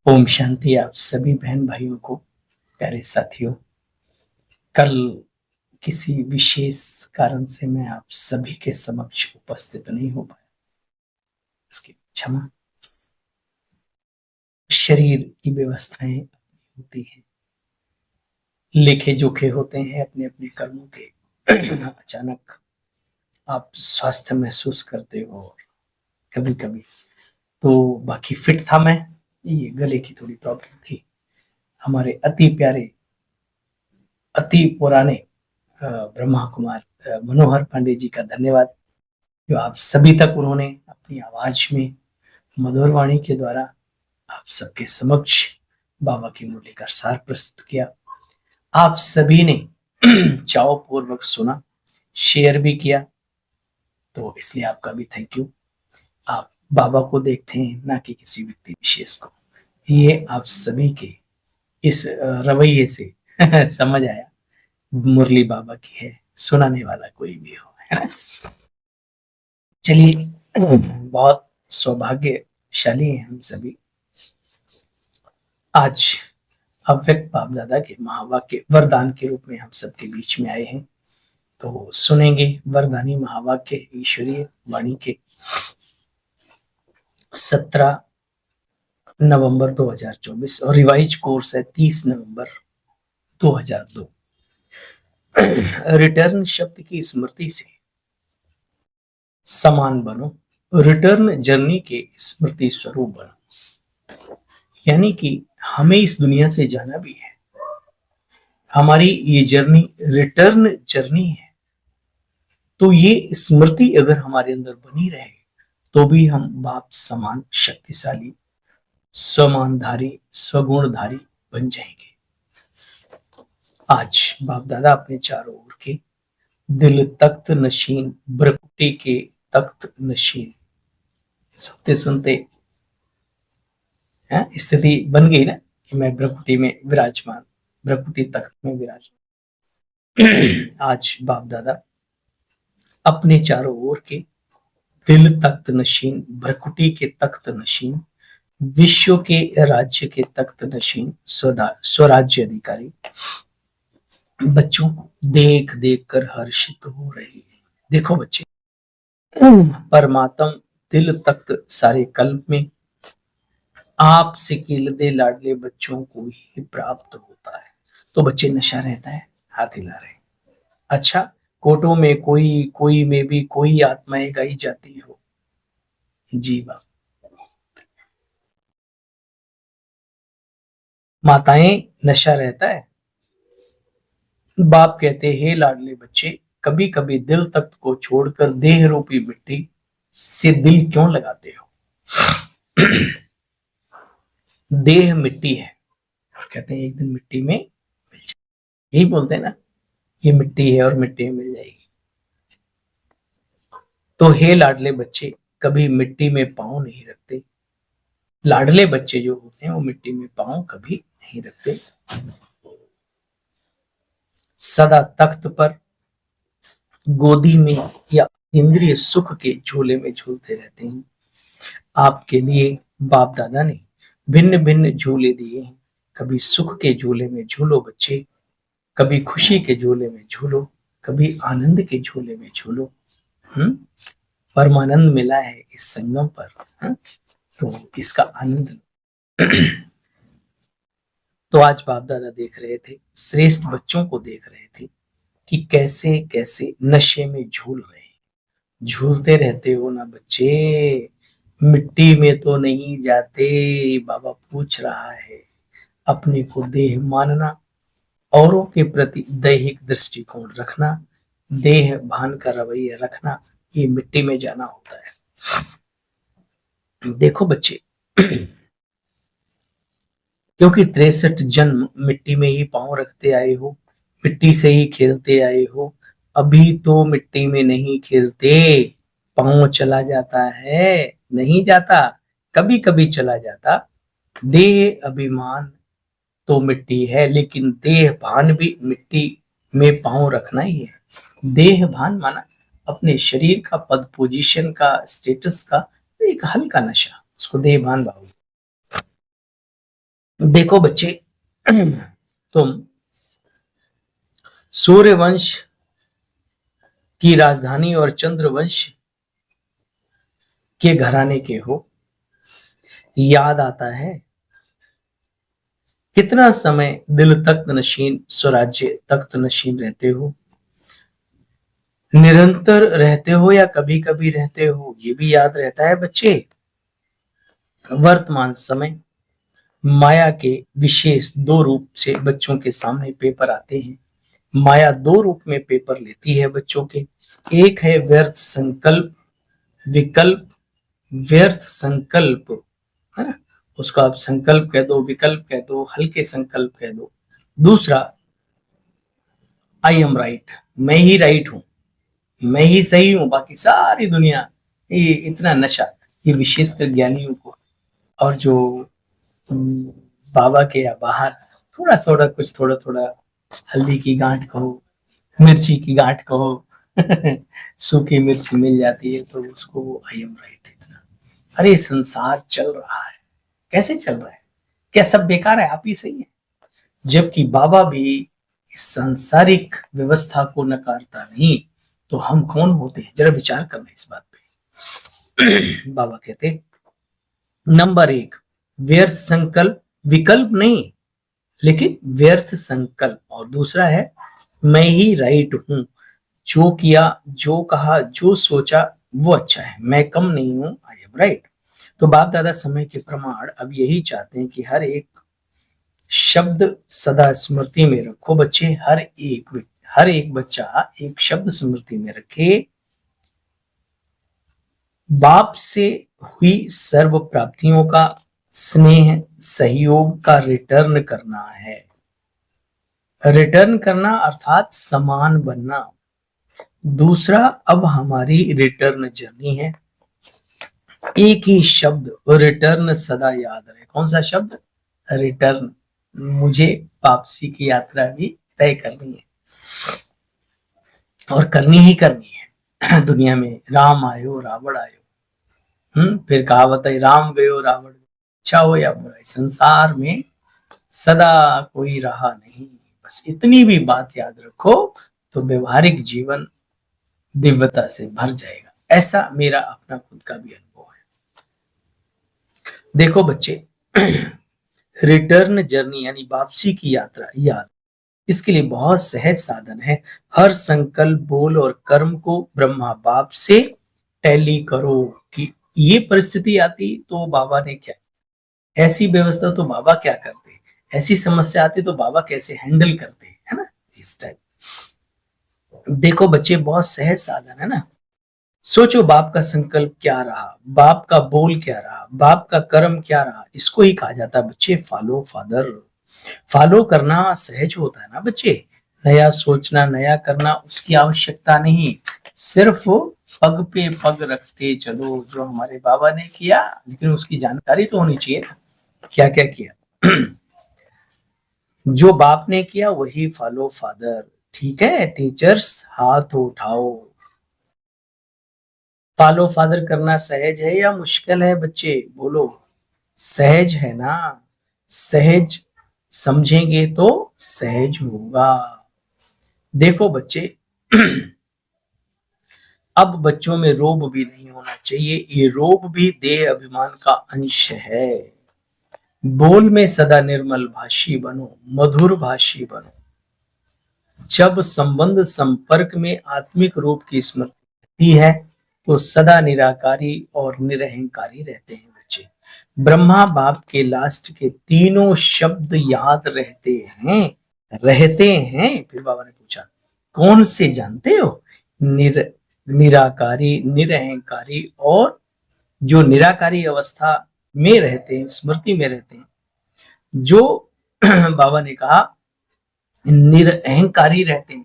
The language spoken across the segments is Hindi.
ओम शांति। आप सभी बहन भाइयों को, प्यारे साथियों, कल किसी विशेष कारण से मैं आप सभी के समक्ष उपस्थित नहीं हो पाया, इसकी क्षमा। शरीर की व्यवस्थाएं होती हैं, लेखे जोखे होते हैं अपने अपने कर्मों के। अचानक आप स्वास्थ्य महसूस करते हो, कभी कभी तो बाकी फिट था मैं, ये गले की थोड़ी प्रॉब्लम थी। हमारे अति प्यारे, अति पुराने ब्रह्मा कुमार मनोहर पांडे जी का धन्यवाद, जो आप सभी तक उन्होंने अपनी आवाज में, मधुर वाणी के द्वारा आप सबके समक्ष बाबा की मुरली का सार प्रस्तुत किया। आप सभी ने चाव पूर्वक सुना, शेयर भी किया, तो इसलिए आपका भी थैंक यू। आप बाबा को देखते हैं, ना कि किसी व्यक्ति विशेष को। ये आप सभी के इस रवैये से समझ आया, मुरली बाबा की है, सुनाने वाला कोई भी हो, है ना। चलिए, बहुत सौभाग्यशाली हैं हम सभी। आज अव्यक्त बाप दादा के महावाक्य वरदान के रूप में हम सबके बीच में आए हैं, तो सुनेंगे वरदानी महावाक्य ईश्वरीय वाणी के 17 नवंबर 2024 और रिवाइज कोर्स है 30 नवंबर 2002। रिटर्न शब्द की स्मृति से समान बनो, रिटर्न जर्नी के स्मृति स्वरूप बनो। यानी कि हमें इस दुनिया से जाना भी है, हमारी ये जर्नी रिटर्न जर्नी है। तो ये स्मृति अगर हमारे अंदर बनी रहे तो भी हम बाप समान शक्तिशाली, स्वमानधारी, स्वगुणधारी बन जाएंगे। आज बाप दादा अपने चारों ओर के दिल तख्त नशीन, भ्रकुटी के तख्त नशीन, सुनते सुनते स्थिति बन गई ना कि मैं भ्रकुटी में विराजमान, भ्रकुटी तख्त में विराजमान। आज बाप दादा अपने चारों ओर के दिल तख्त नशीन, भ्रकुटी के तख्त नशीन, विश्व के राज्य के तख्त नशीन, स्वराज्य अधिकारी बच्चों को देख देख कर हर्षित हो रहे हैं। देखो बच्चे, परमात्म दिल तख्त सारे कल्प में आपसे किलदे लाडले बच्चों को ही प्राप्त होता है। तो बच्चे नशा रहता है, हाथ हिला रहे। अच्छा, कोटों में कोई, कोई में भी कोई आत्माएं गाई जाती हो। जी बाप, माताएं नशा रहता है। बाप कहते हैं, लाडले बच्चे, कभी कभी दिल तख्त को छोड़कर देह रूपी मिट्टी से दिल क्यों लगाते हो। देह मिट्टी है और कहते हैं एक दिन मिट्टी में मिल जाए, यही बोलते हैं ना, ये मिट्टी है और मिट्टी में मिल जाएगी। तो हे लाडले बच्चे, कभी मिट्टी में पांव नहीं रखते। लाडले बच्चे जो होते हैं वो मिट्टी में पांव कभी नहीं रखते, सदा तख्त पर, गोदी में या इंद्रिय सुख के झूले में झूलते रहते हैं। आपके लिए बाप दादा ने भिन्न भिन्न झूले दिए हैं। कभी सुख के झूले में झूलो बच्चे, कभी खुशी के झूले में झूलो, कभी आनंद के झूले में झूलो। परमानंद मिला है इस संगम पर, तो इसका आनंद। तो आज बाप दादा देख रहे थे, श्रेष्ठ बच्चों को देख रहे थे कि कैसे कैसे नशे में झूल रहे हैं। झूलते रहते हो ना बच्चे, मिट्टी में तो नहीं जाते। बाबा पूछ रहा है, अपने को देह मानना, औरों के प्रति दैहिक दृष्टिकोण रखना, देह भान का रवैया रखना, ये मिट्टी में जाना होता है। देखो बच्चे, क्योंकि 63 जन्म मिट्टी में ही पांव रखते आए हो, मिट्टी से ही खेलते आए हो। अभी तो मिट्टी में नहीं खेलते, पांव चला जाता है, नहीं जाता, कभी कभी चला जाता। देह अभिमान तो मिट्टी है, लेकिन देह भान भी मिट्टी में पांव रखना ही है। देह भान माना अपने शरीर का पद, पोजीशन का, स्टेटस का एक हल्का नशा, उसको देह भान भाव। देखो बच्चे, तुम सूर्यवंश की राजधानी और चंद्रवंश के घराने के हो। याद आता है कितना समय दिल तख्त नशीन स्वराज्य तख्त नशीन रहते हो। निरंतर रहते हो या कभी कभी रहते हो, ये भी याद रहता है बच्चे। वर्तमान समय माया के विशेष दो रूप से बच्चों के सामने पेपर आते हैं। माया दो रूप में पेपर लेती है बच्चों के। एक है व्यर्थ संकल्प विकल्प, व्यर्थ संकल्प, है ना, उसको आप संकल्प कह दो, विकल्प कह दो, हल्के संकल्प कह दो। दूसरा, आई एम राइट, मैं ही राइट हूं, मैं ही सही हूं, बाकी सारी दुनिया, ये इतना नशा, ये विशेषकर ज्ञानियों को। और जो बाबा के या बाहर थोड़ा थोड़ा कुछ, थोड़ा थोड़ा हल्दी की गांठ कहो, मिर्ची की गांठ कहो, सूखी मिर्ची मिल जाती है तो उसको आई एम राइट इतना। अरे संसार चल रहा है, कैसे चल रहा है, क्या सब बेकार है, आप ही सही है। जबकि बाबा भी इस सांसारिक व्यवस्था को नकारता नहीं, तो हम कौन होते हैं, जरा विचार करना इस बात पे। बाबा कहते नंबर 1, व्यर्थ संकल्प, विकल्प नहीं लेकिन व्यर्थ संकल्प। और दूसरा है मैं ही राइट हूं, जो किया, जो कहा, जो सोचा वो अच्छा है, मैं कम नहीं हूं, आई एम राइट। तो बाप दादा समय के प्रमाण अब यही चाहते हैं कि हर एक शब्द सदा स्मृति में रखो बच्चे। हर एक बच्चा एक शब्द स्मृति में रखे, बाप से हुई सर्व प्राप्तियों का स्नेह सहयोग का रिटर्न करना है। रिटर्न करना अर्थात समान बनना। दूसरा, अब हमारी रिटर्न जर्नी है। एक ही शब्द रिटर्न सदा याद रहे। कौन सा शब्द? रिटर्न। मुझे वापसी की यात्रा भी तय करनी है और करनी ही करनी है। दुनिया में राम आयो रावण आयो, फिर कहावत है राम गयो रावण, अच्छा हो या बुरा, संसार में सदा कोई रहा नहीं। बस इतनी भी बात याद रखो तो व्यवहारिक जीवन दिव्यता से भर जाएगा। ऐसा मेरा अपना खुद का भी अनुभव है। देखो बच्चे, रिटर्न जर्नी यानी वापसी की यात्रा, याद, इसके लिए बहुत सहज साधन है। हर संकल्प, बोल और कर्म को ब्रह्मा बाप से टैली करो कि ये परिस्थिति आती तो बाबा ने क्या, ऐसी व्यवस्था तो बाबा क्या करते, ऐसी समस्या आती तो बाबा कैसे हैंडल करते, है ना, इस टाइप। देखो बच्चे, बहुत सहज साधन है ना। सोचो बाप का संकल्प क्या रहा, बाप का बोल क्या रहा, बाप का कर्म क्या रहा, इसको ही कहा जाता है बच्चे फॉलो फादर। फॉलो करना सहज होता है ना बच्चे। नया सोचना, नया करना, उसकी आवश्यकता नहीं, सिर्फ पग पे पग रखते चलो। जो हमारे बाबा ने किया, लेकिन उसकी जानकारी तो होनी चाहिए ना, क्या क्या किया। जो बाप ने किया वही फॉलो फादर। ठीक है टीचर्स, हाथ उठाओ। फॉलो फादर करना सहज है या मुश्किल है बच्चे, बोलो। सहज है ना। सहज समझेंगे तो सहज होगा। देखो बच्चे, अब बच्चों में रोब भी नहीं होना चाहिए। ये रोब भी देह अभिमान का अंश है। बोल में सदा निर्मल भाषी बनो, मधुर भाषी बनो। जब संबंध संपर्क में आत्मिक रूप की स्मृति है तो सदा निराकारी और निरहंकारी रहते हैं बच्चे। ब्रह्मा बाप के लास्ट के तीनों शब्द याद रहते हैं। फिर बाबा ने पूछा कौन से जानते हो? निराकारी, निरहंकारी, और जो निराकारी अवस्था में रहते हैं, स्मृति में रहते हैं। जो बाबा ने कहा निरअहंकारी रहते हैं,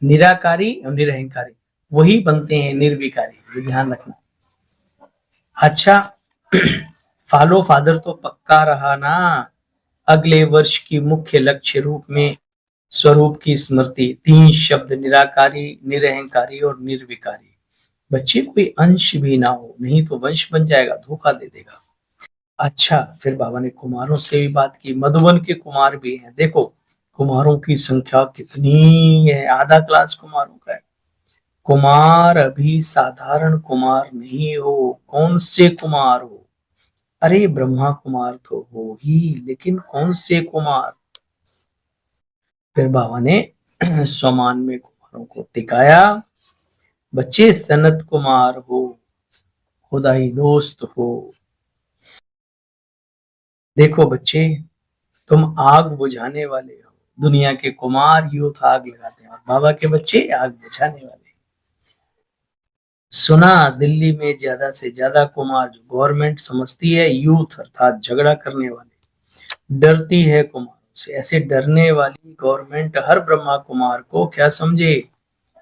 निराकारी और निरअहंकारी वही बनते हैं निर्विकारी, ये ध्यान रखना। अच्छा, फॉलो फादर तो पक्का रहा ना। अगले वर्ष की मुख्य लक्ष्य रूप में स्वरूप की स्मृति, 3 शब्द निराकारी, निरअहंकारी और निर्विकारी। बच्चे कोई अंश भी ना हो, नहीं तो वंश बन जाएगा, धोखा दे देगा। अच्छा, फिर बाबा ने कुमारों से भी बात की, मधुबन के कुमार भी हैं। देखो कुमारों की संख्या कितनी है, आधा क्लास कुमारों का है। कुमार अभी साधारण कुमार नहीं हो। कौन से कुमार हो? अरे ब्रह्मा कुमार तो हो ही, लेकिन कौन से कुमार? फिर बाबा ने स्वमान में कुमारों को टिकाया। बच्चे सनत कुमार हो, खुदाई दोस्त हो। देखो बच्चे, तुम आग बुझाने वाले हो। दुनिया के कुमार यूथ आग लगाते हैं और बाबा के बच्चे आग बुझाने वाले। सुना दिल्ली में ज्यादा से ज्यादा कुमार जो गवर्नमेंट समझती है यूथ अर्थात झगड़ा करने वाले, डरती है कुमारों से। ऐसे डरने वाली गवर्नमेंट हर ब्रह्मा कुमार को क्या समझे?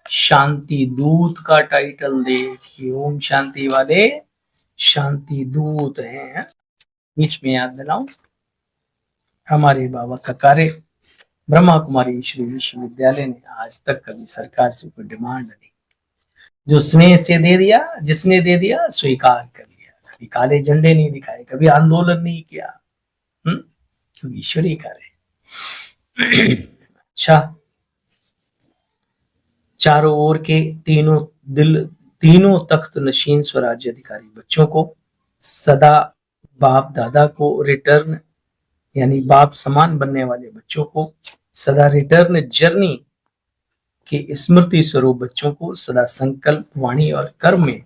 शांति दूत का टाइटल दे कि ओम शांति वाले शांति दूत हैं। बीच में याद दिलाऊं, हमारे बाबा का कार्य ब्रह्मा कुमारी ईश्वरी विश्वविद्यालय ने आज तक कभी सरकार से कोई डिमांड नहीं, जो स्नेह से दे दिया, जिसने दे दिया स्वीकार कर लिया। कभी काले झंडे नहीं दिखाए, कभी आंदोलन नहीं किया, क्योंकि ईश्वरी कार्य। अच्छा, चारों ओर के तीनों तख्त नशीन स्वराज्य अधिकारी बच्चों को सदा बाप दादा को रिटर्न, यानी बाप समान बनने वाले बच्चों को सदा रिटर्न जर्नी के स्मृति स्वरूप बच्चों को सदा संकल्प वाणी और कर्म में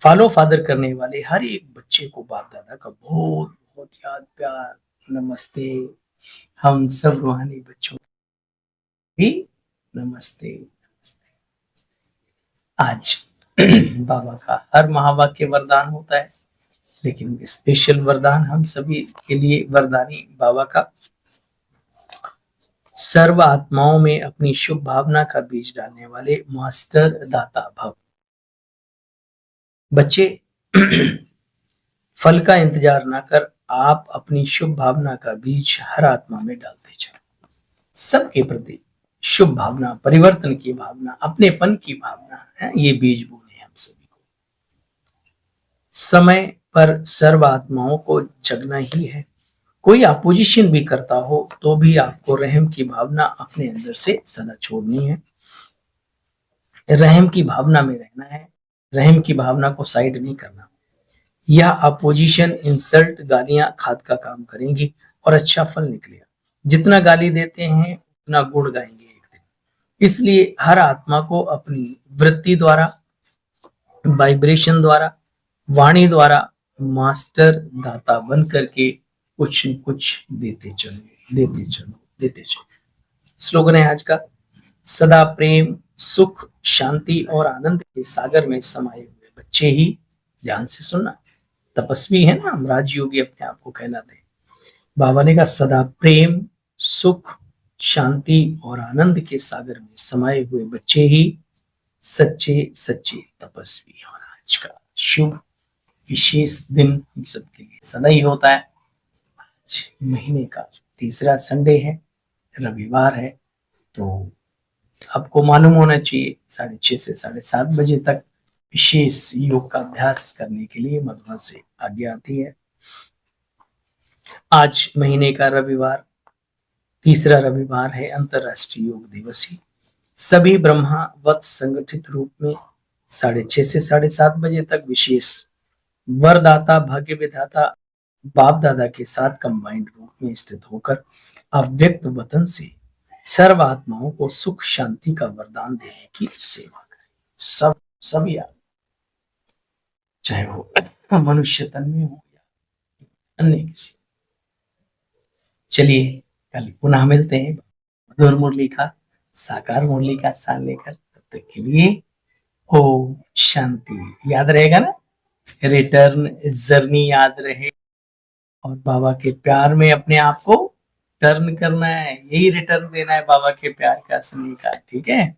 फॉलो फादर करने वाले हर एक बच्चे को बाप दादा का बहुत बहुत याद प्यार नमस्ते। हम सब रूहानी बच्चों भी नमस्ते नमस्ते। आज बाबा का हर महावाक्य वरदान होता है, लेकिन स्पेशल वरदान हम सभी के लिए वरदानी बाबा का सर्व आत्माओं में अपनी शुभ भावना का बीज डालने वाले मास्टर दाता भव। बच्चे फल का इंतजार ना कर आप अपनी शुभ भावना का बीज हर आत्मा में डालते चलो। सबके प्रति शुभ भावना, परिवर्तन की भावना, अपनेपन की भावना है, ये बीज बोले हम सभी को। समय पर सर्व आत्माओं को जगना ही है। कोई अपोजिशन भी करता हो तो भी आपको रहम की भावना अपने अंदर से सदा छोड़नी है। रहम की भावना में रहना है, रहम की भावना को साइड नहीं करना। यह अपोजिशन, इंसल्ट, गालियां खाद का काम करेंगी और अच्छा फल निकलेगा। जितना गाली देते हैं उतना गुण गाएंगे एक दिन। इसलिए हर आत्मा को अपनी वृत्ति द्वारा, वाइब्रेशन द्वारा, वाणी द्वारा मास्टर दाता बन करके कुछ न कुछ देते चलो, देते चलो, देते चलो। स्लोगन है आज का, सदा प्रेम, सुख, शांति और आनंद के सागर में समाये हुए बच्चे ही, ध्यान से सुनना, तपस्वी है ना हम, राजयोगी अपने आप को कहलाते हैं। बाबा ने कहा सदा प्रेम, सुख, शांति और आनंद के सागर में समाये हुए बच्चे ही सच्चे सच्चे तपस्वी। और आज का शुभ विशेष दिन हम सबके लिए सदा ही होता है। आज महीने का तीसरा संडे है, रविवार है, तो आपको मालूम होना चाहिए 6:30 से 7:30 बजे तक विशेष योग का अभ्यास करने के लिए मधुबन से आज्ञा आती है। आज महीने का रविवार, तीसरा रविवार है, अंतरराष्ट्रीय योग दिवस ही। सभी ब्रह्मावत संगठित रूप में 6:30 से 7:30 बजे तक विशेष वरदाता, भाग्य विधाता बाप दादा के साथ कंबाइंड रूप में स्थित होकर अव्यक्त वतन से सर्व आत्माओं को सुख शांति का वरदान देने की सेवा करें। सब याद, चाहे वो मनुष्य तन में हो या अन्य किसी। चलिए कल पुनः मिलते हैं मधुर मुरली का, साकार मुरली का साथ लेकर। तब तक के लिए ओम शांति। याद रहेगा ना, रिटर्न जर्नी याद रहे और बाबा के प्यार में अपने आप को टर्न करना है, यही रिटर्न देना है बाबा के प्यार का, स्नेह का। ठीक है,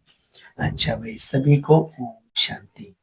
अच्छा भाई, सभी को ओम शांति।